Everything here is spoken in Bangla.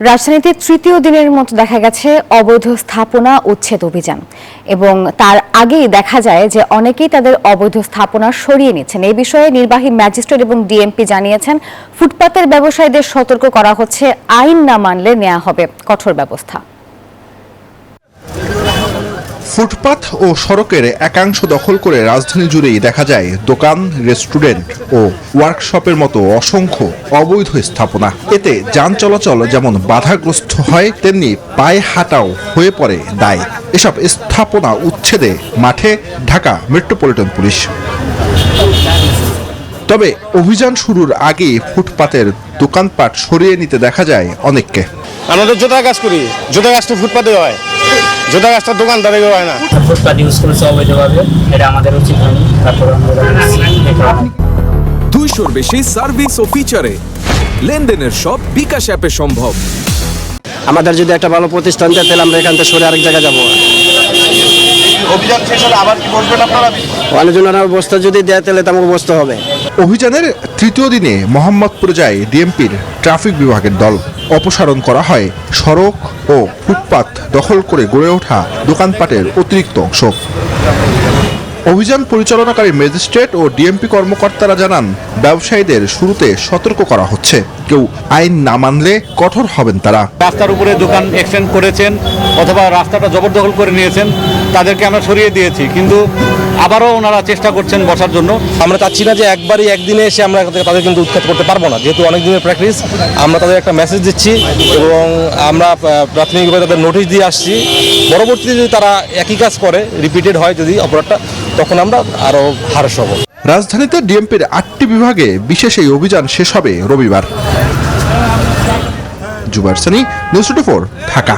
রাজধানীতে তৃতীয় দিনের মতো দেখা গেছে অবৈধ স্থাপনা উচ্ছেদ অভিযান এবং তার আগেই দেখা যায় যে অনেকেই তাদের অবৈধ স্থাপনা সরিয়ে নিচ্ছেন। এই বিষয়ে নির্বাহী ম্যাজিস্ট্রেট এবং ডিএমপি জানিয়েছেন, ফুটপাতের ব্যবসায়ীদের সতর্ক করা হচ্ছে, আইন না মানলে নেওয়া হবে কঠোর ব্যবস্থা। ফুটপাত ও সড়কের একাংশ দখল করে রাজধানী জুড়েই দেখা যায় দোকান, রেস্টুরেন্ট ও ওয়ার্কশপের মতো অসংখ্য অবৈধ স্থাপনা। এতে যান চলাচল যেমন বাধাগ্রস্ত হয়, তেমনি পায়ে হাঁটাও হয়ে পড়ে দায়। এসব স্থাপনা উচ্ছেদে মাঠে ঢাকা মেট্রোপলিটন পুলিশ। তবে অভিযান শুরুর আগে ফুটপাতের দোকানপাট সরিয়ে নিতে দেখা যায় অনেককে। আমরা তো জোতা কাজ করি, জোতা কাজটা ফুটপাতে হয়, জোতা কাজটা দোকানদারে হয় না। ফুটপাত ইউজ করেছে অবৈধভাবে, এটা আমাদের উচিত হয়নি। তারপর আমরা 200-র বেশি সার্ভিস ও ফিচারে লেনদেনের সব বিকাশ অ্যাপে সম্ভব। আমাদের যদি একটা ভালো প্রতিষ্ঠান দেয় তাহলে আমরা এখান থেকে সরে আরেক জায়গায় যাবো। অভিযান শেষ হলে আবার কি বসবেন আপনারা? অনেকজনের বস্তা যদি দেয় তাহলে তো আমাকে বসতে হবে। অভিযানের তৃতীয় দিনে মোহাম্মদপুরে যায় ডিএমপির ট্রাফিক বিভাগের দল। অপসারণ করা হয় সড়ক ও ফুটপাত দখল করে গড়ে ওঠা দোকানপাটের অতিরিক্ত অংশ। অভিযান পরিচালনাকারী ম্যাজিস্ট্রেট ও ডিএমপি কর্মকর্তারা জানান, ব্যবসায়ীদের শুরুতে সতর্ক করা হচ্ছে, কেউ আইন না মানলে কঠোর হবেন তারা। রাস্তার উপরে দোকান এক্সটেন্ড করেছেন অথবা রাস্তাটা জবরদখল করে নিয়েছেন, তাদেরকে আমরা সরিয়ে দিয়েছি, কিন্তু আবারও ওনারা চেষ্টা করছেন বসার জন্য। আমরা চাচ্ছি না যে একবারই একদিনে এসে আমরা তাদের কিন্তু উৎখাত করতে পারবো না, যেহেতু অনেক দিনের প্র্যাকটিস। আমরা তাদের একটা মেসেজ দিচ্ছি এবং আমরা প্রাথমিকভাবে তাদের নোটিশ দিয়ে আসছি। পরবর্তীতে যদি তারা একই কাজ করে, রিপিটেড হয় যদি অপরাধটা, তখন আমরা আরও হারস হব। রাজধানীতে ডিএমপির 8টি বিভাগে বিশেষ এই অভিযান শেষ হবে রবিবার। জুবাইর সানি, নিউজ 24, ঢাকা।